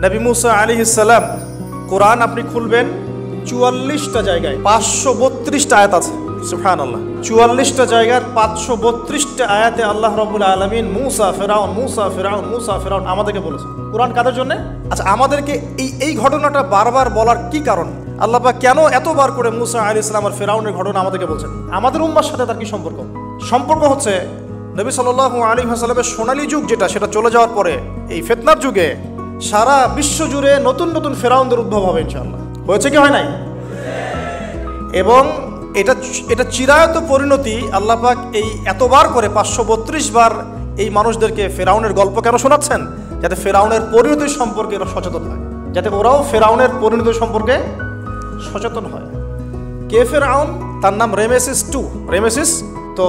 নবী মুসা আলাইহিস সালাম, কোরআন আপনি খুলবেন 44টা জায়গায় 532টা আয়াত আছে। সুবহানাল্লাহ, 44টা জায়গার 532টা আয়াতে আল্লাহ রাব্বুল আলামিন মুসা ফিরাউন মুসা ফিরাউন মুসা ফিরাউন আমাদেরকে বলেছে। কোরআন কাদের জন্য? আচ্ছা, আমাদেরকে এই ঘটনাটা বারবার বলার কি কারণ? আল্লাহ পাক কেন এতবার করে মুসা আলাইহিস সালাম আর ফিরাউনের ঘটনা আমাদেরকে বলছেন? আমাদের উম্মার সাথে তার কি সম্পর্ক? সম্পর্ক হচ্ছে নবী সাল্লাল্লাহু আলাইহি ওয়াসাল্লামের সোনালী যুগ যেটা, সেটা চলে যাওয়ার পরে এই ফিতনার যুগে সারা বিশ্ব জুড়ে নতুন নতুন ফেরাউনদের উদ্ভব হবে ইনশাআল্লাহ। হয়েছে কি হয় নাই? এবং এটা চিরায়ত পরিণতি। আল্লাহ পাক এই এতবার করে 532 বার এই মানুষদেরকে ফেরাউনের গল্প কেন শোনাচ্ছেন? যাতে ফেরাউনের পরিণতি সম্পর্কে এরা সচেতন হয়, যাতে ওরাও ফেরাউনের পরিণতি সম্পর্কে সচেতন হয়। কে ফেরাউন? তার নাম রেমেসিস II। রেমেসিস তো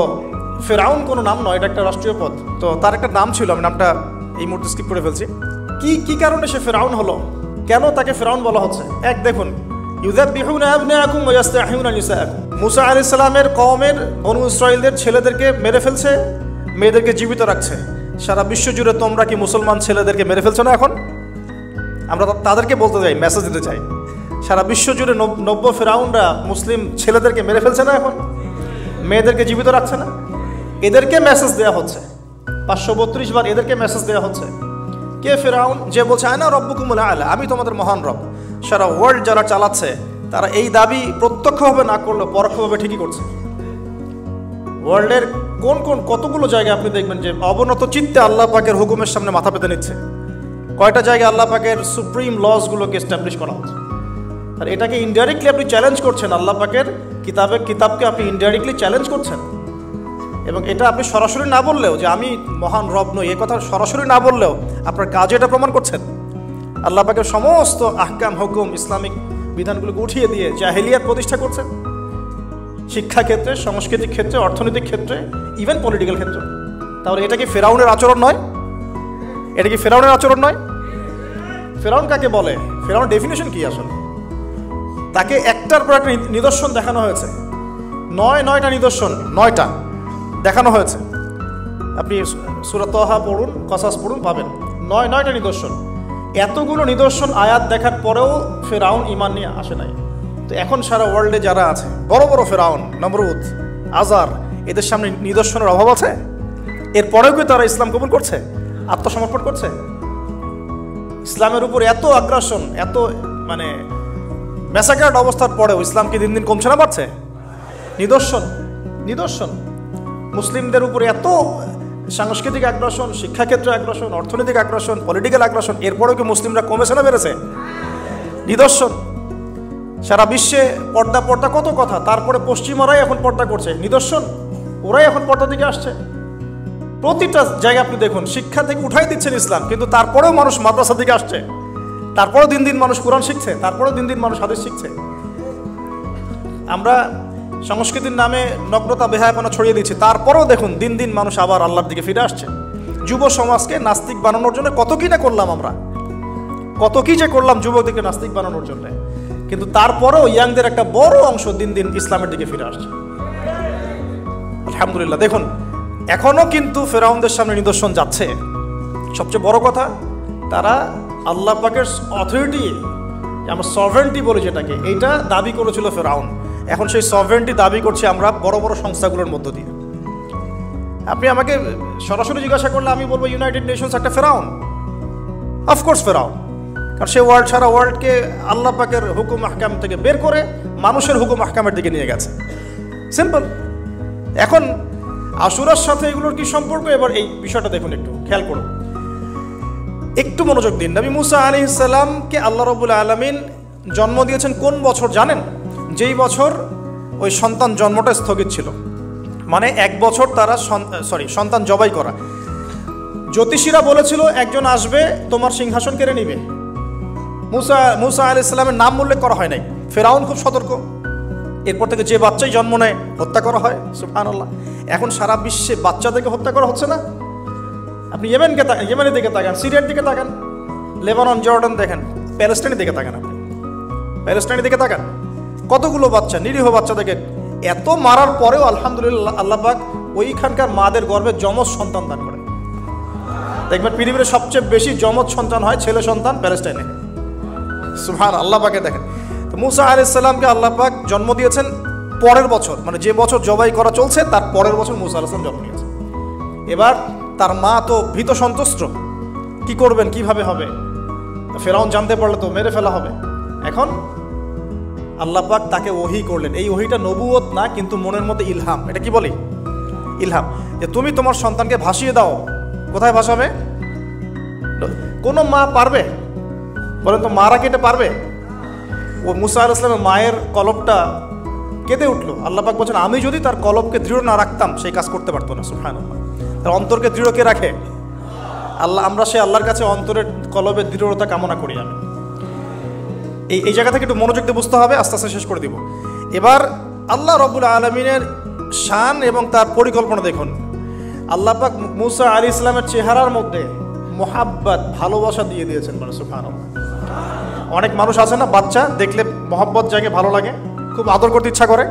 ফেরাউন কোনো নাম নয়, এটা একটা রাষ্ট্রীয় পদ। তো তার একটা নাম ছিল, আমি নামটা এই মুহূর্তে স্কিপ করে ফেলছি। কি কারণে সে ফেরাউন হলো? কেন তাকে ফেরাউন বলা হচ্ছে? এক দেখুন, ইউযাববিহুনা আবনাআকুম ওয়া ইস্তাহইউনা নিসাআকুম। মুসা আলাইহিস সালামের কওমের বনু ইসরাইলদের ছেলেদেরকে মেরে ফেলছে, মেয়েদেরকে জীবিত রাখছে। সারা বিশ্ব জুড়ে তোমরা কি মুসলমান ছেলেদেরকে মেরে ফেলছো না? এখন আমরা তাদেরকে বলতে চাই, মেসেজ দিতে চাই, সারা বিশ্ব জুড়ে নব্য ফেরাউনরা মুসলিম ছেলেদেরকে মেরে ফেলছে না? এখন মেয়েদেরকে জীবিত রাখছে না? এদেরকে মেসেজ দেওয়া হচ্ছে 532 বার, এদেরকে মেসেজ দেওয়া হচ্ছে। কে ফেরাউন? যে বলছে আনা রব্বুকুমুল আ'লা, আমি তোমাদের মহান রব। সারা ওয়ার্ল্ড যারা চালাচ্ছে তারা এই দাবি প্রত্যক্ষভাবে না করলেও পরোক্ষভাবে ঠিকই করছে। ওয়ার্ল্ডের কতগুলো জায়গায় আপনি দেখবেন যে অবনত চিত্তে আল্লাহ পাকের হুকুমের সামনে মাথা পেতে নিচ্ছে। কয়টা জায়গায় আল্লাহ পাকের সুপ্রিম লসগুলোকে এস্টাবলিশ করা হচ্ছে। আর এটাকে ইনডাইরেক্টলি আপনি চ্যালেঞ্জ করছেন, আল্লাহ পাকের কিতাবকে আপনি ইনডাইরেক্টলি চ্যালেঞ্জ করছেন। এবং এটা আপনি সরাসরি না বললেও, যে আমি মহান রব নই, এ কথা সরাসরি না বললেও আপনার কাজে এটা প্রমাণ করছেন। আল্লাহ পাকের সমস্ত আহকাম, হুকুম, ইসলামিক বিধানগুলোকে উঠিয়ে দিয়ে জাহেলিয়াত প্রতিষ্ঠা করছেন, শিক্ষা ক্ষেত্রে, সাংস্কৃতিক ক্ষেত্রে, অর্থনৈতিক ক্ষেত্রে, ইভেন পলিটিক্যাল ক্ষেত্রে। তাহলে এটা কি ফেরাউনের আচরণ নয়? এটা কি ফেরাউনের আচরণ নয়? ফেরাউন কাকে বলে? ফেরাউন ডেফিনেশন কি আসলে? তাকে একটার পর একটা নিদর্শন দেখানো হয়েছে। 9টা নিদর্শন, 9টা দেখানো হয়েছে। আপনি সূরা তাহা পড়ুন, কসাস পড়ুন, পাবেন 9টা নিদর্শন। এতগুলো নিদর্শন আয়াত দেখার পরেও ফেরাউন ঈমান নিয়ে আসে নাই। তো এখন সারা ওয়ার্ল্ডে যারা আছে, বড় বড় ফেরাউন, নমরুদ, আজার, এদের সামনে নিদর্শনের অভাব আছে? এরপরেও কি তারা ইসলাম কবুল করছে, আত্মসমর্পণ করছে? ইসলামের উপর এত আগ্রাসন, এত ম্যাসাকার্ড অবস্থার পরেও ইসলাম কি দিন দিন কমছে না, বাড়ছে? নিদর্শন মুসলিমদের উপরে এত সাংস্কৃতিক আগ্রাসন, শিক্ষাক্ষেত্রে আগ্রাসন, অর্থনৈতিক আগ্রাসন, পলিটিক্যাল আগ্রাসন, এরপরেও কি মুসলিমরা কমেছে না বেড়েছে? নিদর্শন। সারা বিশ্বে পর্দা কত কথা, তারপরে পশ্চিমারাই এখন পর্দা করছে। নিদর্শন, ওরাই এখন পর্দার দিকে আসছে। প্রতিটা জায়গায় আপনি দেখুন, শিক্ষা থেকে উঠাই দিচ্ছেন ইসলাম, কিন্তু তারপরেও মানুষ মাদ্রাসার দিকে আসছে, তারপরেও দিন দিন মানুষ কোরআন শিখছে, তারপরেও দিন দিন মানুষ হাদিস শিখছে। আমরা সংস্কৃতির নামে নগ্নতা, বেহায়াপনা ছড়িয়ে দিচ্ছি, তারপরেও দেখুন দিন দিন মানুষ আবার আল্লাহর দিকে ফিরে আসছে। যুব সমাজকে নাস্তিক বানানোর জন্য কত কি না করলাম আমরা, কত কি যে করলাম যুবকদেরকে নাস্তিক বানানোর জন্য, কিন্তু তারপরেও ইয়াংদের একটা বড় অংশ দিন দিন ইসলামের দিকে ফিরে আসছে। আলহামদুলিল্লাহ। দেখুন, এখনো কিন্তু ফেরাউনদের সামনে নিদর্শন যাচ্ছে। সবচেয়ে বড় কথা, তারা আল্লাহ পাকের অথরিটি, আমরা সভরেন্টি বলি যেটাকে, এইটা দাবি করেছিল ফেরাউন। এখন সেই সভরেন্টি দাবি করছে আমরা বড় বড় সংস্থাগুলোর মধ্য দিয়ে। আপনি আমাকে সরাসরি জিজ্ঞাসা করলে আমি বলবো ইউনাইটেড নেশনস একটা ফেরাউন, অফকোর্স ফেরাউন। কারণ সে সারা ওয়ার্ল্ডকে আল্লাহ পাকের হুকুম আহকাম থেকে বের করে মানুষের হুকুম আহকামের দিকে নিয়ে গেছে। সিম্পল। এখন আশুরার সাথে এগুলোর কি সম্পর্ক? এবার এই বিষয়টা দেখুন, একটু খেয়াল করুন, একটু মনোযোগ দিন। নবী মুসা আলাইহিস সালামকে আল্লাহ রাব্বুল আলামিন জন্ম দিয়েছেন কোন বছর জানেন? যেই বছর ওই সন্তান জন্মটা স্থগিত ছিল, মানে 1 বছর তারা সন্তান জবাই করা। জ্যোতিষীরা বলেছিল একজন আসবে তোমার সিংহাসন কেড়ে নিবে। মুসা আলাইহিস সালামের নাম উল্লেখ করা হয় নাই। ফেরাউন খুব সতর্ক, এরপর থেকে যে বাচ্চাই জন্ম নেয় হত্যা করা হয়। সুবহানাল্লাহ। এখন সারা বিশ্বে বাচ্চাদেরকে হত্যা করা হচ্ছে না? আপনি ইয়েমেনের দিকে তাকান, সিরিয়ার দিকে তাকান, লেবানন, জর্ডান দেখেন, প্যালেস্টাইনের দিকে তাকান, আপনি প্যালেস্টাইনের দিকে তাকান, কতগুলো বাচ্চা, নিরীহ বাচ্চাদেরকে এত মারার পরেও আলহামদুলিল্লাহ আল্লাহ পাক ওইখানকার মাদের গর্ভে যমজ সন্তান দান করে। দেখবেন পৃথিবীর সবচেয়ে বেশি যমজ সন্তান হয় ছেলে সন্তান প্যালেস্টাইনে। সুবহান আল্লাহ পাকে দেখেন। তো মুসা আলাইহিস সালামকে আল্লাহ পাক জন্ম দিয়েছেন পরের বছর, মানে যে বছর জবাই করা চলছে তার পরের বছর মুসা আলাইহিস সালাম জন্ম নিয়েছেন। এবার তার মা তো ভীত সন্তুষ্ট, কি করবেন, কিভাবে হবে, ফেরাউন জানতে পারলে তো মেরে ফেলা হবে। এখন আল্লাহ পাক তাকে ওহী করলেন। এই ওহীটা নবুয়ত না, কিন্তু মনের মধ্যে ইলহাম। এটা কি বলি? ইলহাম। যে তুমি তোমার সন্তানকে ভাসিয়ে দাও। কোথায় ভাসাবে? কোন মা পারবে বলেন তো? মারা কেটে পারবে? ও মুসা আলাইহিস সালামের মায়ের কলবটা কেঁদে উঠলো। আল্লাহ পাক বলছেন আমি যদি তার কলবকে দৃঢ় না রাখতাম সেই কাজ করতে পারতো না। সুবহানাল্লাহ। তার অন্তরকে দৃঢ় কে রাখে? আল্লাহ। আমরা সে আল্লাহর কাছে অন্তরের কলবের দৃঢ়তা কামনা করি। আমি এই জায়গা থেকে একটু মনোযোগ দিয়ে বুঝতে হবে, আস্তে আস্তে শেষ করে দিব। এবার আল্লাহ রাব্বুল আলামিনের শান এবং তার পরিকল্পনা দেখুন। আল্লাহ পাক মুসা আলাইহিস সালামের চেহারার মধ্যে মোহাব্বত, ভালোবাসা দিয়ে দিয়েছেন। মানে সুবহানাল্লাহ। অনেক মানুষ আছে না, বাচ্চা দেখলে মহব্বত জাগে, ভালো লাগে, খুব আদর করতে ইচ্ছা করে।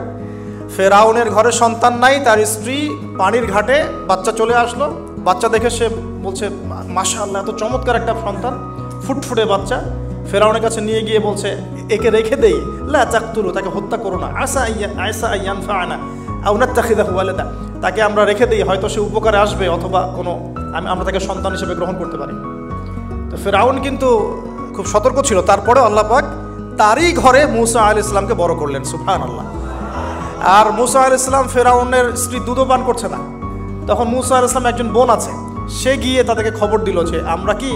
ফেরাউনের ঘরে সন্তান নাই, তার স্ত্রী পানির ঘাটে বাচ্চা চলে আসলো। বাচ্চা দেখে সে বলছে মাশাআল্লাহ, এত চমৎকার একটা সন্তান, ফুটফুটে বাচ্চা। ফেরাউনের কাছে নিয়ে গিয়ে বলছে একে রেখে দেই, লা তাকতুলু, তাকে হত্যা করো না, আসা আইয়ানফাআনা আও নাত্তাখিযাহু ওয়ালাদা, তাকে আমরা রেখে দেই, হয়তো সে উপকারে আসবে, অথবা কোনো আমরা তাকে সন্তান হিসেবে গ্রহণ করতে পারি। তো ফেরাউন কিন্তু খুব সতর্ক ছিল। তারপরেও আল্লাহ পাক তারই ঘরে মুসা আলাইহিস সালামকে বড় করলেন। সুবহানাল্লাহ। আর মুসা আলাইহিস সালাম ফেরাউনের স্ত্রী দুধও পান করছে না। তখন মুসা আলাইহিস সালাম একজন বোন আছে, সে গিয়ে তাদেরকে খবর দিল যে আমরা কি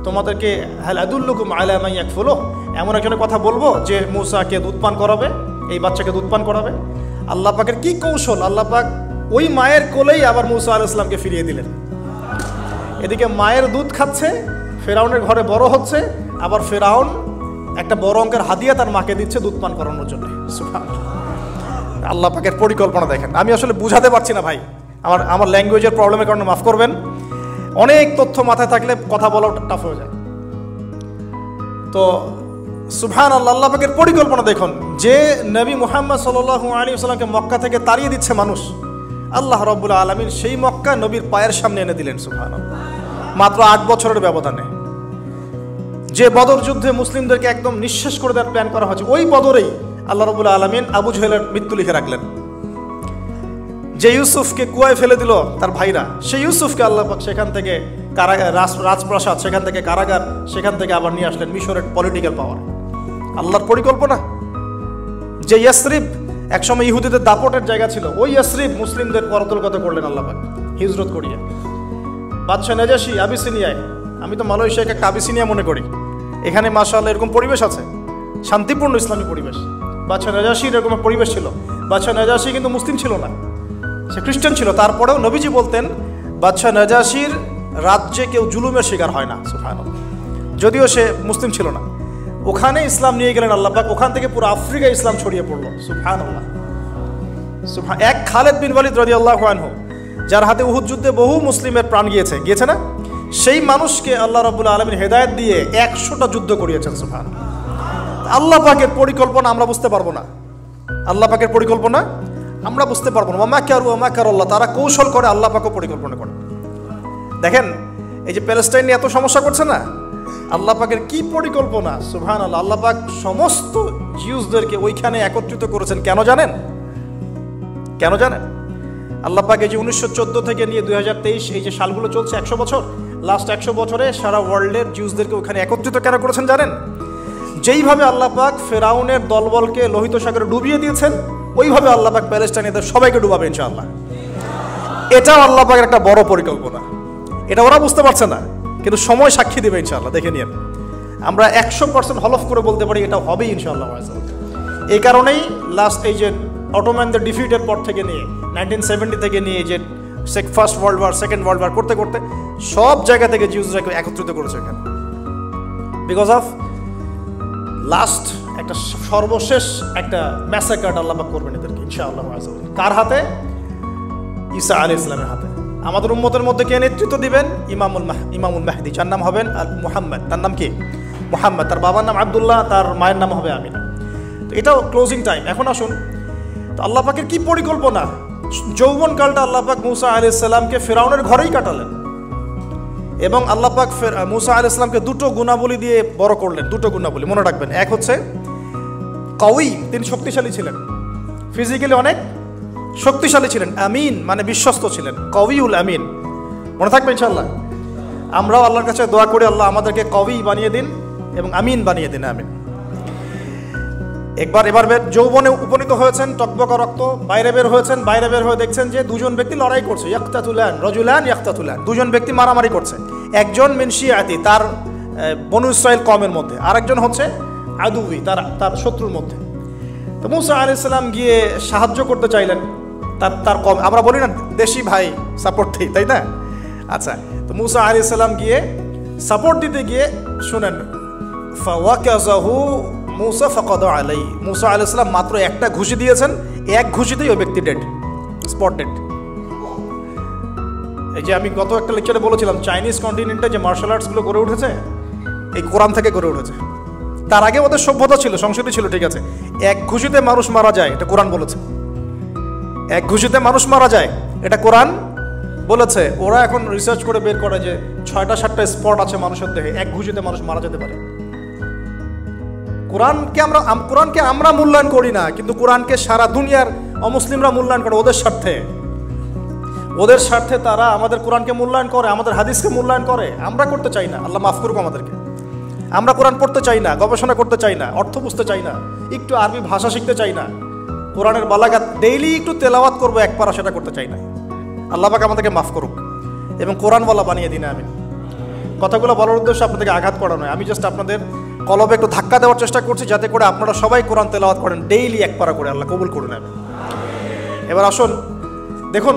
তোমাদেরকে হাল আদুল্লুকুম আলা মান ইয়াকফুলু, এমন একজনের কথা বলবো যে মুসাকে দুধ পান করাবে, এই বাচ্চাকে দুধ পান করাবে। আল্লাহ পাকের কি কৌশল! আল্লাহ পাক ওই মায়ের কোলেই আবার মুসা আলাইহিস সালামকে ফিরিয়ে দিলেন। এদিকে মায়ের দুধ খাচ্ছে, ফেরাউনের ঘরে বড় হচ্ছে, আবার ফেরাউন একটা বড় অঙ্কের হাদিয়া তার মাকে দিচ্ছে দুধ পান করানোর জন্য। সুবহানাল্লাহ। আল্লাহ পাকের পরিকল্পনা দেখেন। আমি আসলে বুঝাতে পারছি না ভাই, আমার ল্যাঙ্গুয়েজের প্রবলেমের কারণে মাফ করবেন। অনেক তথ্য মাথায় থাকলে কথা বলা টাফ হয়ে যায়। তো সুবহানাল্লাহ, আল্লাহ পাকের পরিকল্পনা দেখুন। যে নবী মুহাম্মদ সাল্লাল্লাহু আলাইহি ওয়াসাল্লামকে মক্কা থেকে তাড়িয়ে দিচ্ছে মানুষ, আল্লাহ রাব্বুল আলামিন সেই মক্কা নবীর পায়ের সামনে এনে দিলেন। সুবহানাল্লাহ। মাত্র 8 বছরের ব্যবধানে। যে বদর যুদ্ধে মুসলিমদেরকে একদম নিঃশেষ করে দেওয়ার প্ল্যান করা হয়েছে, ওই বদরেই আল্লাহ রাব্বুল আলামিন আবু জাহেলের মৃত্যু লিখে রাখলেন। যে ইউসুফকে কুয়ায় ফেলে দিল তার ভাইরা, সেই ইউসুফকে আল্লাহ পাক সেখান থেকে রাজপ্রাসাদ, সেখান থেকে কারাগার, সেখান থেকে আবার নিয়ে আসলেন মিশরের পলিটিক্যাল পাওয়ার। আল্লাহর পরিকল্পনা। যে ইয়াসরিব একসময় ইহুদিদের দাপটের জায়গা ছিল, ওই ইয়াসরিব মুসলিমদের করতলগত করলেন আল্লাহ পাক হিজরত করিয়ে। বাদশাহ নাজাশি আবিসিনিয়ায়, আমি তো মালয়েশিয়াকে একটা আবিসিনিয়া মনে করি, এখানে মাশাআল্লাহ এরকম পরিবেশ আছে, শান্তিপূর্ণ ইসলামী পরিবেশ। বাদশাহ নাজাশির এরকম পরিবেশ ছিল। বাদশাহ নাজাশি কিন্তু মুসলিম ছিল না, সে খ্রিস্টান ছিল। তারপরেও নবীজি বলতেন বাদশাহ নাজাশির রাজ্যে কেউ জুলুমের শিকার হয় না। সুবহানাল্লাহ। যদিও সে মুসলিম ছিল না, ওখানে ইসলাম নিয়ে গেলেন আল্লাহ পাক। ওখান থেকে পুরো আফ্রিকায় ইসলাম ছড়িয়ে পড়লো। সুবহানাল্লাহ। এক খালেদ বিন ওয়ালিদ রাদিয়াল্লাহু আনহু, যার হাতে উহুদ যুদ্ধে বহু মুসলিমের প্রাণ গিয়েছে না, সেই মানুষকে আল্লাহ রাব্বুল আলামিন হেদায়েত দিয়ে 100টা যুদ্ধ করিয়েছেন। সুবহানাল্লাহ। আল্লাহ পাকের পরিকল্পনা আমরা বুঝতে পারবো না। আল্লাহ পাকের পরিকল্পনা আমরা বুঝতে পারবো না। ওয়ামাকারুল্লাহ, তারা কৌশল করে, আল্লাহ পাকও পরিকল্পনা করে। দেখেন এই যে প্যালেস্টাইন নিয়ে এত সমস্যা করছে না, আল্লাহ পাকের কি পরিকল্পনা! সুবহানাল্লাহ। আল্লাহ পাক সমস্ত জিউসদেরকে ওইখানে একত্রিত করেছেন। কেন জানেন? আল্লাহ পাক এই যে 1914 থেকে নিয়ে 2023 এই যে সালগুলো চলছে, 100 বছর, লাস্ট 100 বছরে সারা ওয়ার্ল্ডের জিউসদেরকে ওখানে একত্রিত কেন করেছেন জানেন? যেইভাবে আল্লাহ পাক ফেরাউনের দলবলকে লোহিত সাগরে ডুবিয়ে দিয়েছেন, ওইভাবে আল্লাহ পাক প্যালেস্টাইনিদের সবাইকে ডুবাবে ইনশাআল্লাহ। এটাও আল্লাহ পাকের একটা বড় পরিকল্পনা। এটা ওরা বুঝতে পারছে না, কিন্তু সময় সাক্ষী দেবে ইনশাআল্লাহ। দেখে নিন, আমরা 100% হলফ করে বলতে পারি এটা হবেই ইনশাআল্লাহ। এই কারণেই লাস্ট এই যে অটোম্যানদের ডিফিটের পর থেকে নিয়ে 1970 থেকে নিয়ে যে first world war, second world war করতে করতে সব জায়গা থেকে জিউসরাকে একত্রিত করেছে এখানে, বিকজ অফ লাস্ট একটা সর্বশেষ একটা ম্যাসাকার আল্লাহ পাক করবেন এদেরকে ইনশাআল্লাহ। কার হাতে? ঈসা আলাইহিস সালামের হাতে। আমাদের উম্মতের মধ্যে কে নেতৃত্ব দিবেন? ইমামুল মাহদি, যার নাম হবেন মুহাম্মদ। তার নাম কি? মুহাম্মদ। তার বাবার নাম আব্দুল্লাহ, তার মায়ের নাম হবে আমিনা। তো এটাও ক্লোজিং টাইম। এখন আসুন, তো আল্লাহ পাকের কি পরিকল্পনা! যৌবনকালটা আল্লাহ পাক মুসা আলাইহিস সালামকে ফিরআউনের ঘরেই কাটালেন। এবং আল্লাহ পাক মুসা আলাইহিস সালামকে দুটো গুণাবলী দিয়ে বড় করলেন। দুটো গুণাবলী মনে রাখবেন। এক হচ্ছে কওয়ী, তিনি শক্তিশালী ছিলেন, ফিজিক্যালি অনেক শক্তিশালী ছিলেন। আমিন মানে বিশ্বস্ত ছিলেন, কওয়ীউল আমিন। মনে থাকবে ইনশাআল্লাহ। আমরাও আল্লাহর কাছে দোয়া করি, আল্লাহ আমাদেরকে কওয়ী বানিয়ে দিন এবং আমিন বানিয়ে দিন, আমিন। এবার যৌবনে উপনীত হয়েছেন, টকবকা রক্ত, বাইরে বের হয়েছেন। বাইরে বের হয়ে দেখছেন যে দুজন ব্যক্তি লড়াই করছে, ইয়াকতাতুলান রাজুলান ইয়াকতাতুলান, দুজন ব্যক্তি মারামারি করছে। একজন মিন শিয়াতি, তার বনু ইসরাইল কওমের মধ্যে, আরেকজন হচ্ছে আদুবি, তার শত্রুর মধ্যে। তো মুসা আলাইহিস সালাম গিয়ে সাহায্য করতে চাইলেন তার কম। আমরা বলি না দেশি ভাই সাপোর্ট দিই, তাই না? আচ্ছা, তো মুসা আলাইহিস সালাম গিয়ে সাপোর্ট দিতে গিয়ে শুনেন, ফাওয়াকাযাহু মুসা ফাকাদা আলাইহি, মুসা আলাইহিস সালাম মাত্র একটা ঘুষি দিয়েছেন, এক ঘুষিতেই ওই ব্যক্তি ডেড, স্পট ডেড। এই যে আমি গত একটা লেকচারে বলেছিলাম, চাইনিজ কন্টিনেন্টে যে মার্শাল আর্টসগুলো গড়ে উঠেছে এই কোরআন থেকে গড়ে উঠেছে। তার আগে ওদের সভ্যতা ছিল, সংস্কৃতি ছিল, ঠিক আছে। এক ঘুষিতে মানুষ মারা যায়, এটা কোরআন বলেছে। এক ঘুষিতে মানুষ মারা যায়, এটা কোরআন বলেছে। ওরা এখন রিসার্চ করে বের করে যে 6টা-7টা স্পট আছে মানুষের দেহে, এক ঘুষিতে মানুষ মারা যেতে পারে। কোরআনকে আমরা মূল্যায়ন করি না, কিন্তু কোরআনকে সারা দুনিয়ার অমুসলিমরা মূল্যায়ন করে ওদের স্বার্থে তারা আমাদের কোরআনকে মূল্যায়ন করে, আমাদের হাদিসকে মূল্যায়ন করে। আমরা করতে চাই না, আল্লাহ মাফ করুক আমাদেরকে। আমরা কোরআন পড়তে চাই না, গবেষণা করতে চাই না, অর্থ বুঝতে চাই না, একটু আরবি ভাষা শিখতে চাই না, কোরআনের বালাগাত ডেইলি একটু তেলাওয়াত করবো এক পারা, সেটা করতে চাই না। আল্লাহ পাক আমাদেরকে মাফ করুক এবং কোরআনওয়ালা বানিয়ে দিন, আমিন। কথাগুলো বলার উদ্দেশ্য আপনাদেরকে আঘাত করা নয়, আমি জাস্ট আপনাদের কলবে একটু ধাক্কা দেওয়ার চেষ্টা করছি, যাতে করে আপনারা সবাই কোরআন তেলাওয়াত করেন ডেইলি এক পারা করে। আল্লাহ কবুল করে নেবেন। এবার আসুন দেখুন,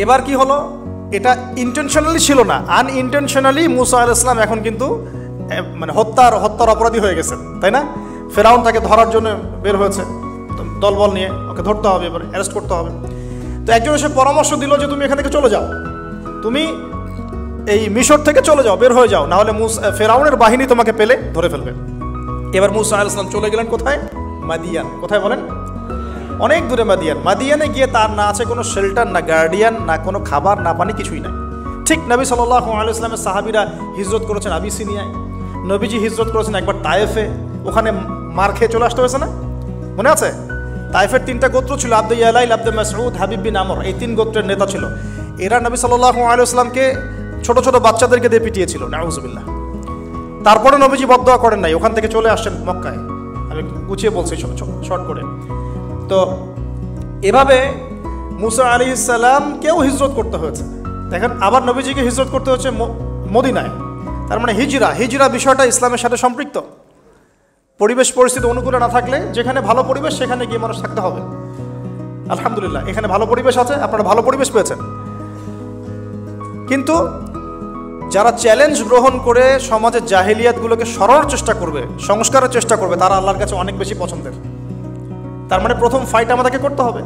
এবার কি হলো, এটা ইন্টেনশনালি ছিল না, আনইনটেনশনালি মুসা আলাইহিস সালাম এখন কিন্তু মানে হত্যার অপরাধী হয়ে গেছেন, তাই না? ফেরাউন তাকে ধরার জন্য বের হয়েছে দলবল নিয়ে, ওকে ধরতে হবে, এবার অ্যারেস্ট করতে হবে। তো একজন এসে পরামর্শ দিল যে তুমি এখান থেকে চলে যাও, তুমি এই মিশর থেকে চলে যাও, বের হয়ে যাও, না হলে ফেরাউনের বাহিনী তোমাকে পেলে ধরে ফেলবে। এবার মুসা আলাইহিস সালাম চলে গেলেন কোথায়? মাদিয়ান। কোথায় বলেন? অনেক দূরে মাদিয়ান। মাদিয়ানে গিয়ে তার না আছে কোনো শেল্টার, না গার্ডিয়ান, না কোনো খাবার, না পানি, কিছুই নাই। ঠিক নবী সাল্লাল্লাহু আলাইহি ওয়াসাল্লামের সাহাবীরা হিজরত করেছেন আবিসিনিয়ায়, নবীজি হিজরত করেছেন একবার তায়েফে, ওখানে মার খেয়ে চলে আসতে হয়েছে না? মনে আছে? তায়েফের 3টা গোত্র ছিল, আব্দু ইয়ালাইল, আব্দু মাসউদ, হাবিব বিন আমর, এই 3 গোত্রের নেতা ছিল। এরা নবী সাল্লাল্লাহু আলাইহি ওয়াসাল্লামকে ছোট ছোট বাচ্চাদেরকে দিয়ে পিটিয়েছিল, নাউযুবিল্লাহ। তারপরে নবীজি বদদোয়া করেন নাই, ওখান থেকে চলে আসছেন মক্কায়। আমি গুছিয়ে বলছি শর্ট করে। তো এভাবে মুসা আলাইহিস সালামকেও হিজরত করতে হয়েছে। দেখেন, আবার নবীজিকে হিজরত করতে হচ্ছে মদিনায়। তার মানে হিজরা বিষয়টা ইসলামের সাথে সম্পৃক্ত। পরিবেশ পরিস্থিতি অনুকূলে না থাকলে, যেখানে ভালো পরিবেশ সেখানে গিয়ে মানুষ থাকতে হবে। আলহামদুলিল্লাহ, এখানে ভালো পরিবেশ আছে, আপনারা ভালো পরিবেশ পেয়েছেন। কিন্তু যারা চ্যালেঞ্জ গ্রহণ করে সমাজের জাহিলিয়াতগুলোকে সরানোর চেষ্টা করবে, সংস্কারের চেষ্টা করবে, তারা আল্লাহর কাছে অনেক বেশি পছন্দের। তার মানে প্রথম ফাইট আমাদেরকে করতে হবে।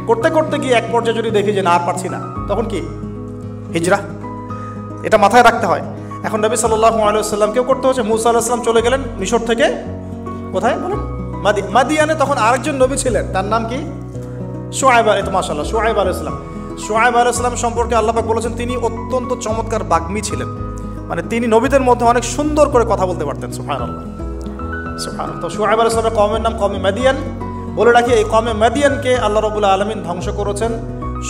করতে করতে গিয়ে এক পর্যায়ে যদি দেখি যে না আর পারছি না, তখন কি? হিজরা। এটা মাথায় রাখতে হয়। এখন নবী সাল্লাল্লাহু আলাইহি ওয়াসাল্লামকেও করতে হচ্ছে। মুসা আলাইহিস সালাম চলে গেলেন মিশর থেকে কোথায় বলেন? মাদিয়ানে। তখন আরেকজন নবী ছিলেন, তার নাম কি? শুআয়ব। এই তো মাশাআল্লাহ, শুআয়ব আলাইহিস সালাম। শুআয়ব আলাইহিস সালাম সম্পর্কে আল্লাহ পাক বলেছেন তিনি অত্যন্ত চমৎকার বাগ্মী ছিলেন। মানে তিনি নবীদের মধ্যে অনেক সুন্দর করে কথা বলতে পারতেন। সুবহানাল্লাহ, সুবহানাল্লাহ। তো শুআয়ব আলাইহিস সালামের কওমের নাম কওমে মাদিয়ান। বলে রাখি, এই কওমে মাদিয়ানকে আল্লাহ রাব্বুল আলামিন ধ্বংস করেছেন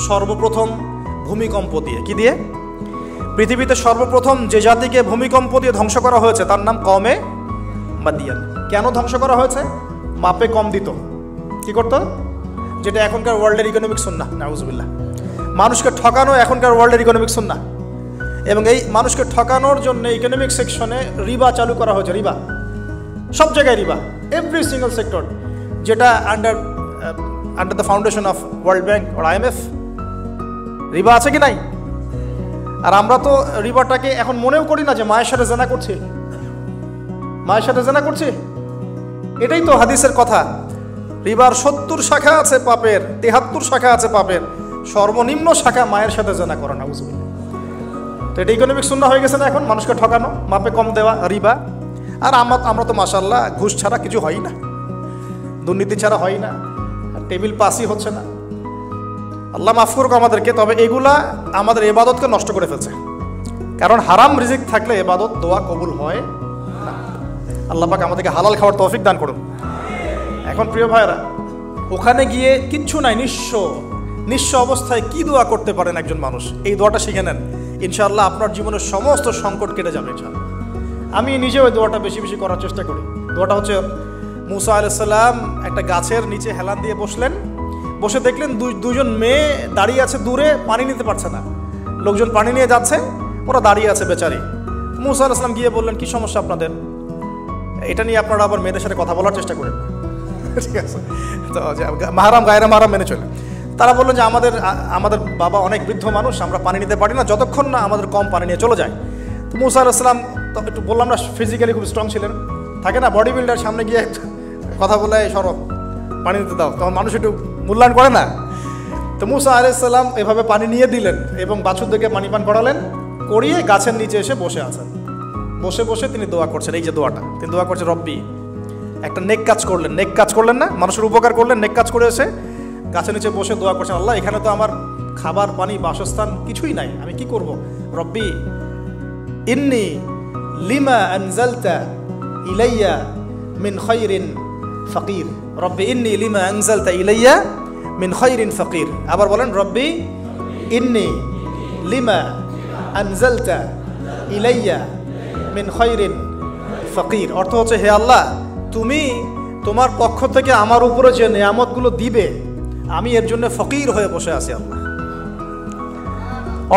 সর্বপ্রথম ভূমিকম্প দিয়ে। কি দিয়ে? পৃথিবীতে সর্বপ্রথম যে জাতিকে ভূমিকম্প দিয়ে ধ্বংস করা হয়েছে তার নাম কওমে মাদিয়ান। কেন ধ্বংস করা হয়েছে? মাপে কম দিত। কি করতো? যেটা এখনকার ওয়ার্ল্ডের ইকোনমিক সুন্নাহ, নাউযুবিল্লাহ। মানুষকে ঠকানো এখনকার ওয়ার্ল্ডের ইকোনমিক সুন্নাহ। এবং এই মানুষকে ঠকানোর জন্য ইকোনমিক সেকশনে রিবা চালু করা হয়েছে। রিবা, সব জায়গায় রিবা, এভরি সিঙ্গল সেক্টর, যেটা under the foundation of World Bank আর IMF। রিবা আছে কি নাই? আর আমরা তো রিবাটাকে এখন মনেও করি না যে মায়ের সাথে জেনা করছি, মায়ের সাথে জেনা করছি। এটাই তো হাদিসের কথা। রিবার 70 শাখা আছে পাপের, 73 শাখা আছে পাপের, সর্বনিম্ন শাখা মায়ের সাথে জেনা করা, নাউযুবিল্লাহ। তো এটা ইকোনমিক সুন্নাহ হয়ে গেছে না এখন? মানুষকে ঠকানো, মাপে কম দেওয়া, রিবা। আর আমরা তো মাশাআল্লাহ ঘুষ ছাড়া কিছু হয় না, দুর্নীতি ছাড়া হয় না, টেবিল পাসই হচ্ছে না। আল্লাহ মাফ করুক আমাদেরকে। তবে এগুলা আমাদের ইবাদতকে নষ্ট করে ফেলছে। কারণ হারাম রিজিক থাকলে ইবাদত দোয়া কবুল হয় না। আল্লাহ পাক আমাদেরকে হালাল খাওয়ার তৌফিক দান করুন। এখন প্রিয় ভাইরা, ওখানে গিয়ে কিচ্ছু নাই, নিঃস্ব অবস্থায় কি দোয়া করতে পারেন একজন মানুষ, এই দোয়াটা শিখে নেন, ইনশাআল্লাহ আপনার জীবনের সমস্ত সংকট কেটে যাবে ইনশাআল্লাহ। আমি নিজে ওই দোয়াটা বেশি বেশি করার চেষ্টা করি। দোয়াটা হচ্ছে, মুসা আলাইহিস সালাম একটা গাছের নিচে হেলান দিয়ে বসলেন, বসে দেখলেন দুজন মেয়ে দাঁড়িয়ে আছে দূরে, পানি নিতে পারছে না, লোকজন পানি নিয়ে যাচ্ছে, ওরা দাঁড়িয়ে আছে বেচারি। মুসা আলাইহিস সালাম গিয়ে বললেন, কি সমস্যা আপনাদের? এটা নিয়ে আপনারা আবার মেয়েদের সাথে কথা বলার চেষ্টা করেন, ঠিক আছে? তো মাহারাম গায়রা মাহারাম মেনে চলে। তারা বললেন যে আমাদের বাবা অনেক বৃদ্ধ মানুষ, আমরা পানি নিতে পারি না যতক্ষণ না আমাদের কম পানি নিয়ে চলে যায়। তো মুসা আলাইহিস সালাম তো একটু বললাম না, ফিজিক্যালি খুব স্ট্রং ছিলেন, থাকে না বডি বিল্ডার, সামনে গিয়ে কথা বলে সরব পানি দিতে দাও, তখন মানুষ একটু মূল্যায়ন করে না। তো মুসা আলাইহিস সালাম এভাবে পানি নিয়ে দিলেন এবং বাছুরদেরকে পানি পান করালেন, করিয়ে গাছের নিচে এসে বসে আছেন। বসে বসে তিনি দোয়া করছেন, এই যে দোয়াটা তিনি দোয়া করছেন, রব্বি, একটা নেক কাজ করলেন না, মানুষের উপকার করলেন, নেক কাজ করে এসে গাছের নিচে বসে দোয়া করছেন, আল্লাহ এখানে তো আমার খাবার পানি বাসস্থান কিছুই নাই, আমি কি করব? রব্বি ইন্নি লিমা আনজালতা ইলাইয়া মিন খায়রিন ফাকির। রব্বি ইন্নি লিমা আনজালতা ইলাইয়া মিন খায়রিন ফাকির। আবার বলেন, রব্বি ইন্নি লিমা আনজালতা ইলাইয়া মিন খায়রিন ফাকির। অর্থ হচ্ছে, হে আল্লাহ, তুমি তোমার পক্ষ থেকে আমার উপরে যে নিয়ামতগুলো দিবে, আমি এর জন্য ফকির হয়ে বসে আছি আল্লাহ।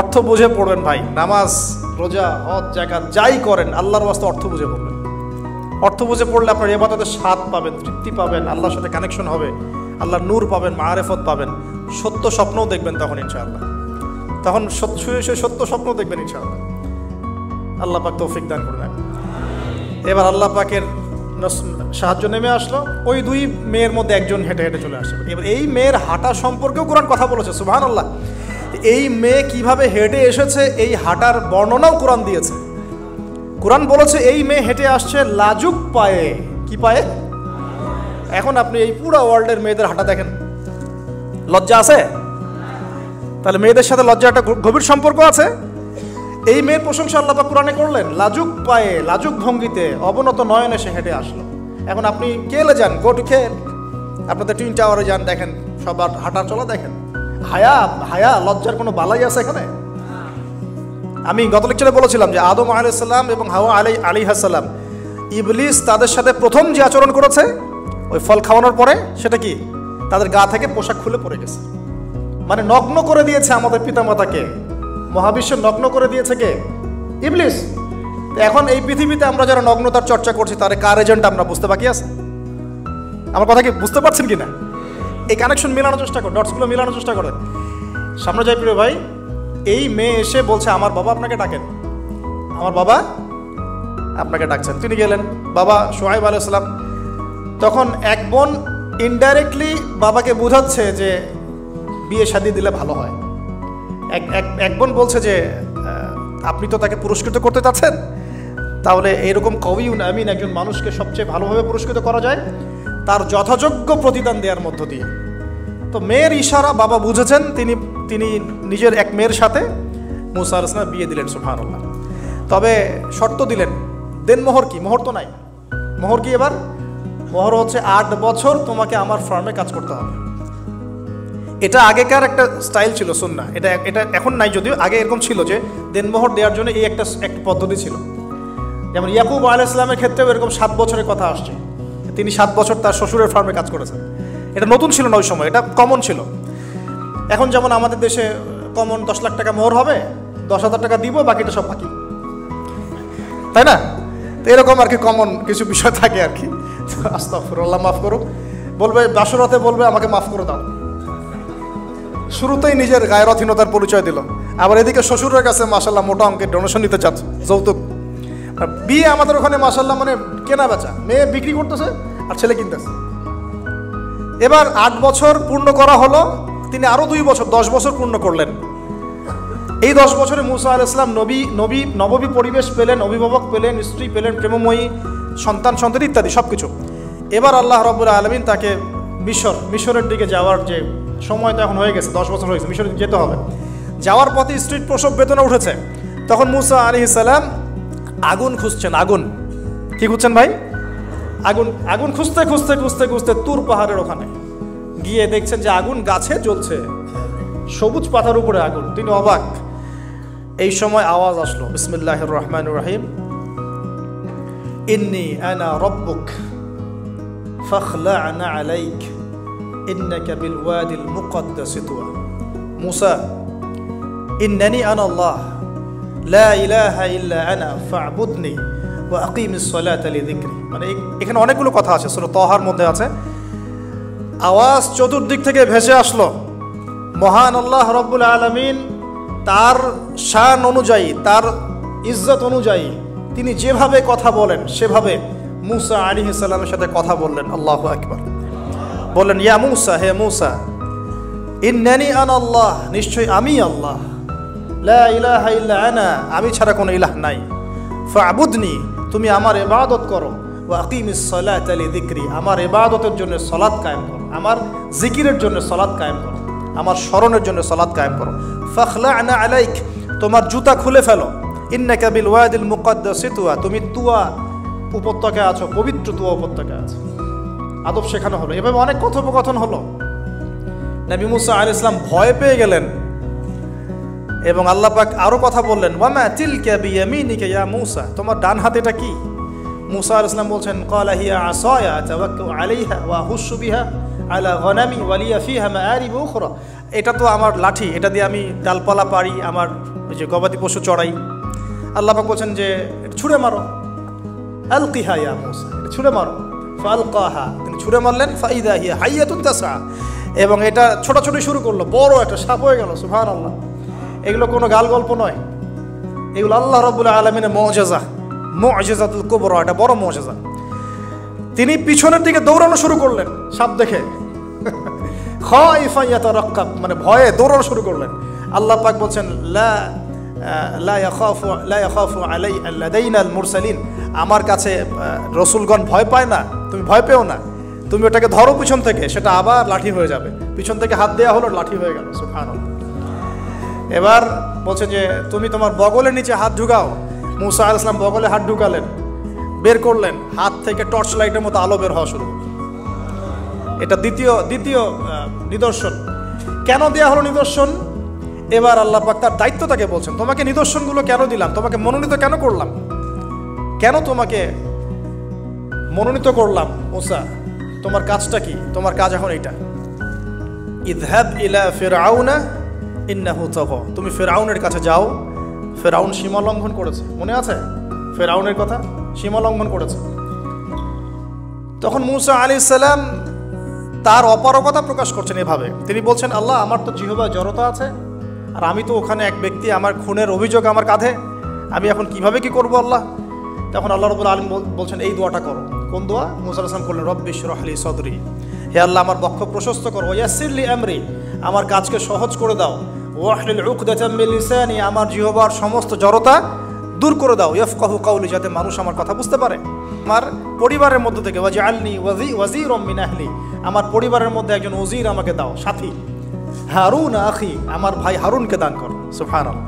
অর্থ বুঝে পড়বেন ভাই, নামাজ রোজা হজ যাকাত যাই করেন আল্লাহর ওয়াস্তে অর্থ বুঝে পড়বেন। অর্থ বুঝে পড়লে আপনার ইবাদতের স্বাদ পাবেন, তৃপ্তি পাবেন, আল্লাহর সাথে কানেকশন হবে, আল্লাহর নূর পাবেন, মাআরিফত পাবেন, সত্য স্বপ্নও দেখবেন তখন ইনশাআল্লাহ। তখন সত্য স্বপ্ন দেখবেন ইনশাআল্লাহ। আল্লাহ পাক তৌফিক দান করবেন। এবার আল্লাহ পাকের সাহায্য নেমে আসলো, ওই দুই মেয়ের মধ্যে একজন হেঁটে হেঁটে চলে আসে। এবার এই মেয়ের হাঁটা সম্পর্কেও কোরআন কথা বলেছে, সুবহানাল্লাহ। এই মেয়ে কিভাবে হেঁটে এসেছে এই হাঁটার বর্ণনাও কোরআন দিয়েছে। কোরআন বলেছে এই মেয়ে হেঁটে আসছে লাজুক পায়ে। কি পায়ে? এখন আপনি এই পুরো ওয়ার্ল্ডের মেয়েদের হাঁটা দেখেন, লজ্জা আছে? তাহলে মেয়েদের সাথে লজ্জা একটা গভীর সম্পর্ক আছে। এই মেয়ের প্রশংসা আল্লাহ পাক কোরআনে করলেন, লাজুক পায়ে, লাজুক ভঙ্গিতে, অবনত নয়নে সে হেঁটে আসলো। এখন আপনি কেলে যান, গো টু খেল, আপনাদের টুইন টাওয়ারে যান, দেখেন সবার হাঁটা চলা দেখেন। হায়া লজ্জার কোনো বালাই আছে এখানে? আমি গত লেকচারে বলেছিলাম যে আদম আলাইহিস সালাম এবং হাওয়া আলাইহিস সালাম, ইবলিস তাদের সাথে প্রথম যে আচরণ করেছে ওই ফল খাওয়ানোর পরে, সেটা কি? তাদের গা থেকে পোশাক খুলে পড়ে গেছে, মানে নগ্ন করে দিয়েছে আমাদের পিতামাতাকে। মহাবিশ্ব নগ্ন করে দিয়েছে কে? ইবলিস। এখন এই পৃথিবীতে আমরা যারা নগ্নতার চর্চা করছি, তার কার এজেন্ট আমরা বুঝতে বাকি আছে? আমার কথা কি বুঝতে পারছেন কিনা? এই কানেকশন মেলানোর চেষ্টা করেন, ডটসগুলো মেলানোর চেষ্টা করেন। সামনে যাই প্রিয় ভাই, এই মেয়ে এসে বলছে, আমার বাবা আপনাকে ডাকেন, আমার বাবা আপনাকে ডাকছেন। তিনি গেলেন, বাবা শুআয়ব আলাইহিস সালাম। তখন এক বোন ইনডাইরেক্টলি বাবাকে বোঝাচ্ছে যে বিয়ে শাদী দিলে ভালো হয়। এক বোন বলছে যে আপনি তো তাকে পুরস্কৃত করতে চাচ্ছেন, তাহলে এইরকম কবিউন আমিন একজন মানুষকে সবচেয়ে ভালোভাবে পুরস্কৃত করা যায় তার যথাযোগ্য প্রতিদান দেওয়ার মধ্য দিয়ে। তো মেয়ের ইশারা বাবা বুঝেছেন, তিনি নিজের এক মেয়ের সাথে মুসা আলাইহিস সালাম বিয়ে দিলেন, সুবহানাল্লাহ। তবে শর্ত দিলেন, দেন মোহর কি? মোহর তো নাই। মোহর কি এবার? মোহর হচ্ছে 8 বছর তোমাকে আমার ফার্মে কাজ করতে হবে। এটা আগেকার একটা স্টাইল ছিল, সুন্নাহ। এটা এখন নাই, যদিও আগে এরকম ছিল যে দেনমোহর দেওয়ার জন্য এই একটা পদ্ধতি ছিল। যেমন ইয়াকুব আলাইহিস সালামের ক্ষেত্রেও এরকম 7 বছরের কথা আসছে, তিনি 7 বছর তার শ্বশুরের ফার্মে কাজ করেছেন। এটা নতুন ছিল না ওই সময়, এটা কমন ছিল। এখন যেমন আমাদের দেশে কমন 10 লাখ টাকা মোহর হবে, 10,000 টাকা দিব, বাকিটা সব বাকি, তাই না? তো এরকম আর কি কমন কিছু বিষয় থাকে আর কি। আস্তাগফিরুল্লাহ, মাফ করো। বলবে বাসরাতে, বলবে আমাকে মাফ করে দাও। শুরুতেই নিজের গায়রথহীনতার পরিচয় দিল, আবার এদিকে শ্বশুরের কাছে মাশাআল্লাহ মোটা অঙ্কের ডোনেশন নিতে চাচ্ছে, যৌতুক। বিয়ে আমাদের ওখানে মাশাআল্লাহ মানে কেনা বেচা, মেয়ে বিক্রি করতেছে আর ছেলে কিনতেছে। এবার 8 বছর পূর্ণ করা হলো, তিনি আরো 2 বছর 10 বছর পূর্ণ করলেন। এই 10 বছরে মুসা আলাইহিস সালাম নববী পরিবেশ পেলেন, অভিভাবক পেলেন, স্ত্রী পেলেন, প্রেমময়ী সন্তান ইত্যাদি সবকিছু। এবার আল্লাহ রাব্বুল আলামিন তাকে মিশরের দিকে যাওয়ার যে সময় তো এখন হয়ে গেছে, 10 বছর হয়েছে, মিশরে যেতে হবে। যাওয়ার পথে স্ত্রীর প্রসব বেদনা উঠেছে, তখন মুসা আলাইহিস সালাম আগুন খুঁজছেন। আগুন কি খুঁজছেন ভাই? আগুন। আগুন খুঁজতে খুঁজতে খুঁজতে খুঁজতে তুর পাহাড়ের ওখানে গিয়ে দেখছেন যে আগুন গাছে জ্বলছে, সবুজ পাতার উপরে আগুন। তিনি অবাক। এই সময় আওয়াজ আসলো, বিসমিল্লাহির রহমানির রহিম, ইন্নী আনা রব্বুক ফাখলা'না আলাইক ইন্নাকা বিল ওয়াদিল মুকদ্দাস তুয়া। মুসা, ইন্নানি আনা আল্লাহ লা ইলাহা ইল্লা আনা ফা'বুদনি ওয়া আকিমিস সালাতা লিযিকরি। মানে এখানে অনেকগুলো কথা আছে, সূরা তাহার মধ্যে আছে। আওয়াজ চতুর্দিক থেকে ভেসে আসলো। মহান আল্লাহ রব্বুল আলামিন তার শান অনুযায়ী, তার ইজ্জত অনুযায়ী তিনি যেভাবে কথা বলেন সেভাবে মুসা আলাইহিস সালামের সাথে কথা বললেন। আল্লাহু আকবার। বললেন, ইয়া মুসা, হে মুসা, ইন্নানি আনা আল্লাহ, নিশ্চয় আমি আল্লাহ, লা ইলাহা ইল্লা আনা, আমি ছাড়া কোনো ইলাহ নাই, ফা'বুদনি, তুমি আমার ইবাদত করো, ওয়া আকিমিস সালাতা লিযিকরি, আমার ইবাদতের জন্য সালাত কায়েম করো, আমার জিকিরের জন্য সালাত কায়েম করো, আমার স্মরণের জন্য সালাত কায়েম করো। ফাখলা'না আলাইক, তোমার জুতা খুলে ফেলো, ইন্নাকা বিল ওয়াদিল মুকদ্দাস তুয়া, তুমি তুয়া উপত্যকায় আছো, পবিত্র তুয়া উপত্যকায় আছো। আদব শেখানো হলো। এভাবে অনেক কথোপকথন হলো। নবী মুসা আলাইহিস সালাম ভয় পেয়ে গেলেন এবং আল্লাহ পাক আরো কথা বললেন, ওয়ামা তিলকা বিয়ামিনিকা ইয়া মুসা, তোমার ডান হাতে এটা কি? মুসা আলাইহিস সালাম বলছেন, ক্বালা হিয়া আসায়া তাওয়াক্কাউ আলাইহা ওয়া আহুশু বিহা আলা গনামি ওয়া লিয়া ফিহা মাআরিব উখরা, এটা তো আমার লাঠি, এটা দিয়ে আমি ডালপালা পারি, আমার যে গবাদি পশু চড়াই। আল্লাহ পাক বলছেন যে এটা ছুঁড়ে মারো, আলকিহা ইয়া মুসা, এটা ছুঁড়ে মারো। ফালকাহা, তিনি ছুঁড়ে মারলেন, ফাইদা হিয়া হাইয়াতুন তাসআ, এবং এটা ছোটাছুটি শুরু করলো, বড় একটা সাপ হয়ে গেল। সুবহানাল্লাহ। এগুলো কোনো গাল গল্প নয়, এগুলো আল্লাহ রাব্বুল আলামিনের মুআজিজা, মুআজিজাতুল কুবরা, এটা বড় মুআজিজা। তিনি পিছনের দিকে দৌড়ানো শুরু করলেন সাপ দেখে, খাইফান ইয়াতারাক্কাব, মানে ভয়ে দৌড়ানো শুরু করলেন। আল্লাহ পাক বলছেন, লা ইয়াখাফু লাদাইনাল মুরসালিন, আমার কাছে রসুলগণ ভয় পায় না, তুমি ভয় পেও না, তুমি ওটাকে ধরো পিছন থেকে, সেটা আবার লাঠি হয়ে যাবে। পিছন থেকে হাত দেওয়া হলো, লাঠি হয়ে গেল। সুবহানাল্লাহ। এবার বলছে যে তুমি তোমার বগলের নিচে হাত ঢুকাও। মুসা আলাইহিস সালাম বগলে হাত ঢুকালেন, বের করলেন, হাত থেকে টর্চ লাইটের মতো আলো বের হওয়া শুরু হলো। এটা দ্বিতীয় নিদর্শন। কেন দেয়া হলো নিদর্শন? এবার আল্লাহ পাক তার দায়িত্বটাকে বলছেন, তোমাকে নিদর্শনগুলো কেন দিলাম, তোমাকে মনোনীত কেন করলাম, কেন তোমাকে মনোনীত করলাম মুসা, তোমার কাজটা কি? তোমার কাজ এখন এইটা, ইযহাব ইলা ফিরআউনা ইন্নাহু তাগা, তুমি ফিরআউনের কাছে যাও। ফিরআউন সীমা লঙ্ঘন করেছে, মনে আছে ফিরআউনের কথা? সীমা লঙ্ঘন করেছে। তখন মুসা আলাইহিস সালাম তার অপারগতা প্রকাশ করছেন এভাবে। তিনি বলছেন, আল্লাহ, আমার তো জিহ্বায় জড়তা আছে, আর আমি তো ওখানে এক ব্যক্তি, আমার খুনের অভিযোগ আমার কাঁধে, আমি এখন কিভাবে কি করব আল্লাহ? তখন আল্লাহ রাব্বুল আলামিন বলছেন, এই দোয়াটা করো। কোন দোয়া? মুসা আলাইহিস সালাম করলেন, রব্বি ইশরাহ লি সাদরি, হে আল্লাহ, আমার বক্ষ প্রশস্ত করো, ওয়াসির লি আমরি, আমার কাজকে সহজ করে দাও, ওয়াহলিল উকদাতাম মিন লিসানি, আমার জিহ্বার সমস্ত জড়তা দূর করে দাও, ইয়াফকাহু কাওলি, যাতে মানুষ আমার কথা বুঝতে পারে। আমার পরিবারের মধ্য থেকে ওয়াজআলনি ওয়াজিরাম মিন আহলি, আমার পরিবারের মধ্যে একজন ওজির আমাকে দাও, সাথী। হারুন আখি, আমার ভাই হারুনকে দান করো। সুবহানাল্লাহ।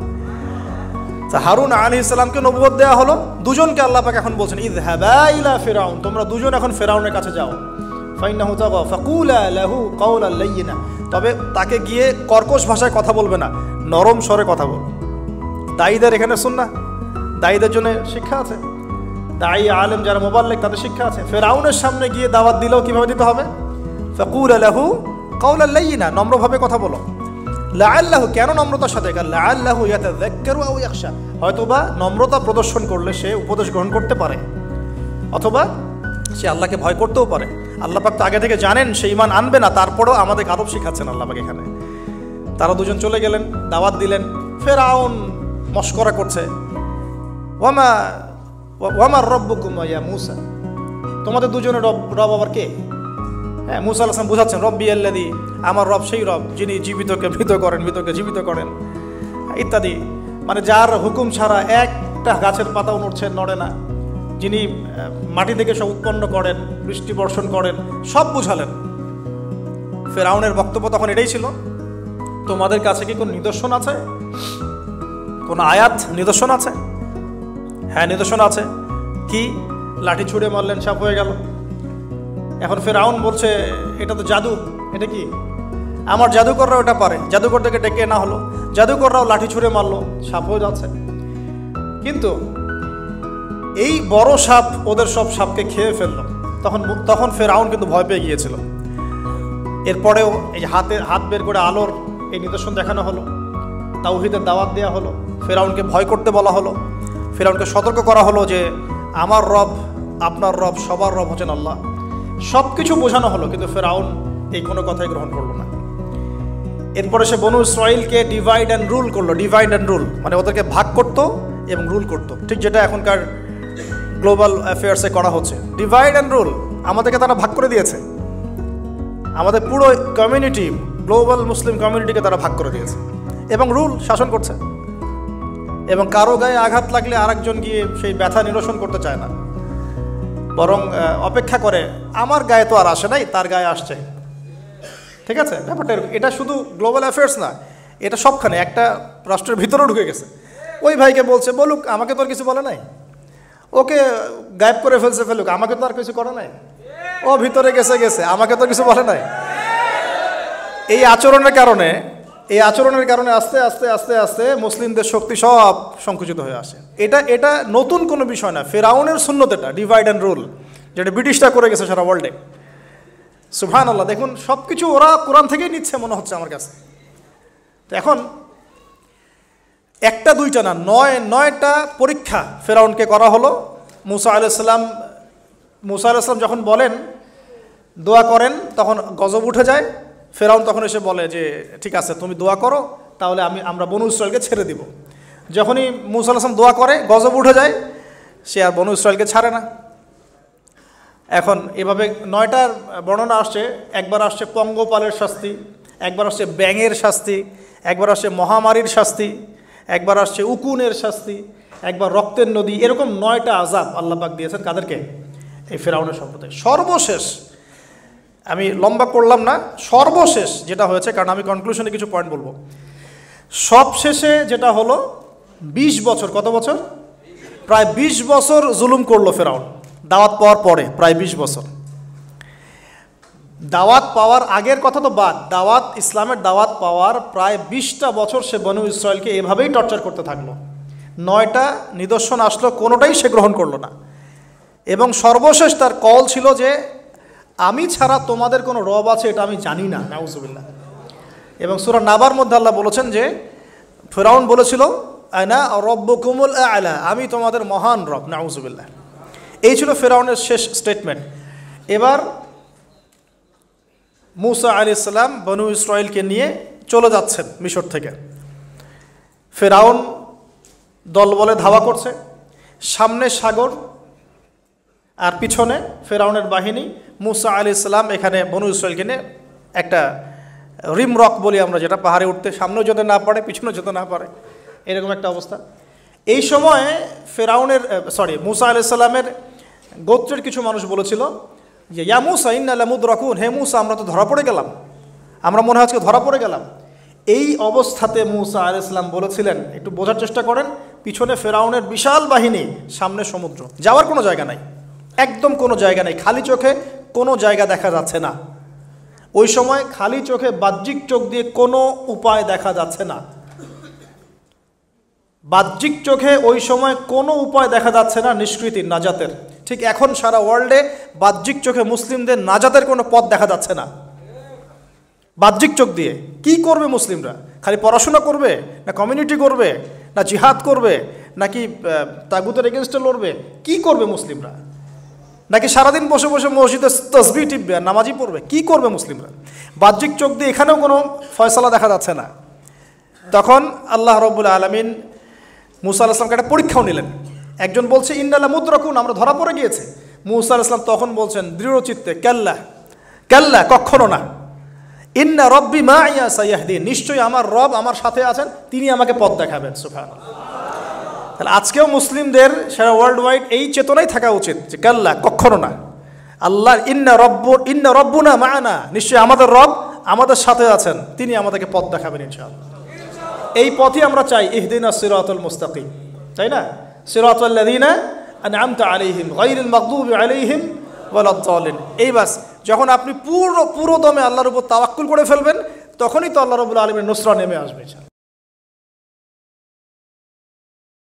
তা হারুন আলাইহিস সালামকে নবুয়ত দেয়া হলো। দুজনকে আল্লাহ পাক এখন বলছেন, ইযহাবা ইলা ফিরআউন, তোমরা দুজন এখন ফিরআউনের কাছে যাও। ফাইন্নাহু তাগা ফাকুলা লাহু কাওলান লাইয়িনা, তবে তাকে গিয়ে কর্কশ ভাষায় কথা বলবে না, নরম স্বরে কথা বল। দায়ীদের এখানে সুন্নাহ, দায়ীদের জন্য শিক্ষা আছে, দায়ী আলেম যারা মুবাল্লিগ তাদের শিক্ষা আছে। ফিরআউনের সামনে গিয়ে দাওয়াত দিলেও কিভাবে দিতে হবে? ফাকুলা লাহু কাওলান লাইয়িনা, নম্রভাবে কথা বলো। লাআল্লাহু, কেন নম্রতার সাথে? লাআল্লাহু ইয়াতাযাক্কারু আও ইয়াখশা, হয়তোবা নম্রতা প্রদর্শন করলে সে উপদেশ গ্রহণ করতে পারে, অথবা সে আল্লাহকে ভয় করতেও পারে। আল্লাহ পাক তো আগে থেকে জানেন সে ঈমান আনবে না, তারপরেও আমাদের আদব শিখাচ্ছেন আল্লাহ পাক এখানে। তারা দুজন চলে গেলেন, দাওয়াত দিলেন। ফিরআউন মশকরা করছে, ওয়ামা রব্বুকুম ইয়া মুসা, তোমাদের দুজনের রব আবার কে? হ্যাঁ, মুসা আলাইহিস সালাম বুঝাচ্ছেন, রব্বি আল্লাযী, আমার রব সেই রব যিনি জীবিতকে মৃত করেন, মৃতকে জীবিত করেন, ইত্যাদি। মানে যার হুকুম ছাড়া একটা গাছের পাতাও নড়ে না, যিনি মাটি থেকে সব উৎপন্ন করেন, বৃষ্টি বর্ষণ করেন, সব বুঝালেন। ফিরআউনের বক্তব্য তখন এটাই ছিল, তোমাদের কাছে কি কোনো নিদর্শন আছে? কোন আয়াত নিদর্শন আছে? হ্যাঁ, নিদর্শন আছে। কি? লাঠি ছুঁড়ে মারলেন, সাপ হয়ে গেল। এখন ফেরাউন বলছে এটা তো জাদু, এটা কি? আমার জাদুকররাও এটা পারে। জাদুকরটাকে ডেকে না হলো, জাদুকররাও লাঠি ছুঁড়ে মারলো, সাপ হয়ে যাচ্ছে। কিন্তু এই বড় সাপ ওদের সব সাপকে খেয়ে ফেললো। তখন ফেরাউন কিন্তু ভয় পেয়ে গিয়েছিল। এরপরেও এই যে হাত বের করে আলোর এই নিদর্শন দেখানো হলো, তাওহীদের দাওয়াত দেওয়া হলো, ফেরাউনকে ভয় করতে বলা হলো, ফেরাউনকে সতর্ক করা হলো যে আমার রব, আপনার রব, সবার রব হচ্ছেন আল্লাহ। সব কিছু বোঝানো হলো, কিন্তু ফেরাউন এই কোনো কথাই গ্রহণ করলো না। এরপরে সে বনু ইসরাইলকে ডিভাইড অ্যান্ড রুল করলো। ডিভাইড অ্যান্ড রুল মানে ওদেরকে ভাগ করতো এবং রুল করতো, ঠিক যেটা এখনকার গ্লোবাল অ্যাফেয়ার্সে করা হচ্ছে। ডিভাইড অ্যান্ড রুল, আমাদেরকে তারা ভাগ করে দিয়েছে। আমাদের পুরো কমিউনিটি, গ্লোবাল মুসলিম কমিউনিটিকে তারা ভাগ করে দিয়েছে এবং রুল, শাসন করছে। এবং কারো গায়ে আঘাত লাগলে আরেকজন গিয়ে সেই ব্যথা নিরসন করতে চায় না, বরং অপেক্ষা করে আমার গায়ে তো আর আসে নাই, তার গায়ে আসছে। ঠিক আছে, ব্যাপারটা এটা শুধু গ্লোবাল অ্যাফেয়ার্স না, এটা সবখানে, একটা রাষ্ট্রের ভিতরেও ঢুকে গেছে। ওই ভাইকে বলছে বলুক, আমাকে তো আর কিছু বলে নাই, ওকে গায়েব করে ফেলুক, আমাকে তো আর কিছু করে নাই, ও ভিতরে গেছে, আমাকে তো কিছু বলে নাই। এই আচরণের কারণে আস্তে আস্তে আস্তে আস্তে মুসলিমদের শক্তি সব সংকুচিত হয়ে আসে। এটা নতুন কোনো বিষয় না, ফেরাউনের সুন্নত এটা, ডিভাইড অ্যান্ড রুল, যেটা ব্রিটিশরা করে গেছে সারা ওয়ার্ল্ডে। সুবহানাল্লাহ, দেখুন সব কিছু ওরা কোরআন থেকেই নিচ্ছে মনে হচ্ছে আমার কাছে। তো এখন একটা দুইটা না, 9টা পরীক্ষা ফেরাউনকে করা হলো। মুসা আলাইহিস সালাম যখন বলেন, দোয়া করেন, তখন গজব উঠে যায়। ফেরাউন তখন এসে বলে যে ঠিক আছে, তুমি দোয়া করো, তাহলে আমরা বনু ইসরাইলকে ছেড়ে দিব। যখনই মুসা আলাইহিস সালাম দোয়া করে, গজব উঠে যায়, সে আর বনু ইসরাইলকে ছাড়ে না। এখন এভাবে 9টার বর্ণনা আসছে। একবার আসছে পঙ্গপালের শাস্তি, একবার আসছে ব্যাঙের শাস্তি, একবার আসছে মহামারীর শাস্তি, একবার আসছে উকুনের শাস্তি, একবার রক্তের নদী। এরকম 9টা আযাব আল্লাহ পাক দিয়েছেন কাদেরকে? এই ফেরাউনের সম্প্রদায়। সর্বশেষ, আমি লম্বা করলাম না, সর্বশেষ যেটা হয়েছে, কারণ আমি কনক্লুশনে কিছু পয়েন্ট বলবো। সবশেষে যেটা হলো, 20 বছর, কত বছর? প্রায় 20 বছর জুলুম করলো ফেরাউন দাওয়াত পাওয়ার পরে। প্রায় 20 বছর। দাওয়াত পাওয়ার আগের কথা তো বাদ, ইসলামের দাওয়াত পাওয়ার প্রায় 20টা বছর সে বনু ইসরাইলকে এভাবেই টর্চার করতে থাকলো। 9টা নিদর্শন আসলো, কোনোটাই সে গ্রহণ করলো না। এবং সর্বশেষ তার কল ছিল যে আমি ছাড়া তোমাদের কোনো রব আছে এটা আমি জানি না, নাউজুবিল্লাহ। এবং সূরা নাবার মধ্যে আল্লাহ বলেছেন যে ফেরাউন বলেছিল আনা রব্বুকুমুল আ'লা, আমি তোমাদের মহান রব, নাউজুবিল্লাহ। এই ছিল ফেরাউনের শেষ স্টেটমেন্ট। এবার মুসা আলাইহিস সালাম বনু ইসরাইলকে নিয়ে চলে যাচ্ছেন মিশর থেকে। ফেরাউন দলবলে ধাওয়া করছে, সামনে সাগর আর পিছনে ফেরাউনের বাহিনী। মুসা আলাইহিস সালাম এখানে বনু ইসরাইলকে নিয়ে একটা রিম রক বলি আমরা, যেটা পাহাড়ে উঠতে সামনেও যেতে না পারে, পিছনেও যেতে না পারে, এরকম একটা অবস্থা। এই সময় মুসা আলাইহিস সালামের গোত্রের কিছু মানুষ বলেছিল যে ইয়া মুসা ইন্না লামুদরাকুন, হে মুসা আমরা তো ধরা পড়ে গেলাম, আমরা মনে হয় আজকে ধরা পড়ে গেলাম। এই অবস্থাতে মুসা আলাইহিস সালাম বলেছিলেন, একটু বোঝার চেষ্টা করেন, পিছনে ফেরাউনের বিশাল বাহিনী, সামনে সমুদ্র, যাওয়ার কোনো জায়গা নাই, একদম কোনো জায়গা নেই, খালি চোখে কোনো জায়গা দেখা যাচ্ছে না। ওই সময় খালি চোখে, বাহ্যিক চোখ দিয়ে কোনো উপায় দেখা যাচ্ছে না। বাহ্যিক চোখে ওই সময় কোনো উপায় দেখা যাচ্ছে না নিষ্কৃতির, নাজাতের। ঠিক এখন সারা ওয়ার্ল্ডে বাহ্যিক চোখে মুসলিমদের নাজাতের কোনো পথ দেখা যাচ্ছে না। বাহ্যিক চোখ দিয়ে কি করবে মুসলিমরা? খালি পড়াশোনা করবে, না কমিউনিটি করবে, না জিহাদ করবে, নাকি তাগুতের এগেনস্টে লড়বে? কি করবে মুসলিমরা? নাকি সারাদিন বসে বসে মসজিদে তসবিহ টিপবে আর নামাজি পড়বে? কি করবে মুসলিমরা? বাহ্যিক চোখ দিয়ে এখানেও কোনো ফয়সালা দেখা যাচ্ছে না। তখন আল্লাহ রাব্বুল আলামিন মুসা আলাইহিস সালামকে একটা পরীক্ষাও নিলেন। একজন বলছে ইন্না লামুদরাকুন, আমরা ধরা পড়ে গিয়েছে। মুসা আলাইহিস সালাম তখন বলছেন দৃঢ় চিত্তে, কাল্লা কাল্লা, কখনো না, ইন্না রব্বি মাইয়া সাইয়াহদিন, নিশ্চয়ই আমার রব আমার সাথে আছেন, তিনি আমাকে পথ দেখাবেন। সুবহানাল্লাহ। তাহলে আজকেও মুসলিমদের সারা ওয়ার্ল্ড ওয়াইড এই চেতনাই থাকা উচিত যে কাল্লা, কখনো না। আল্লাহ ইন্না রব্বুনা মা'ানা, নিশ্চয়ই আমাদের রব আমাদের সাথে আছেন, তিনি আমাদেরকে পথ দেখাবেন ইনশাআল্লাহ। এই পথে আমরা চাই ইহদিনাস সিরাতাল মুস্তাকিম, তাই না? সিরাতাল লাযিনা আনআমতা আলাইহিম গায়রিল মাগদুবি আলাইহিম ওয়ালাদ-দাল্লিন। এই বাস যখন আপনি পুরো দমে আল্লাহর উপর তাওয়াক্কুল করে ফেলবেন, তখনই তো আল্লাহ রাব্বুল আলামিনের নুসরা নেমে আসবে।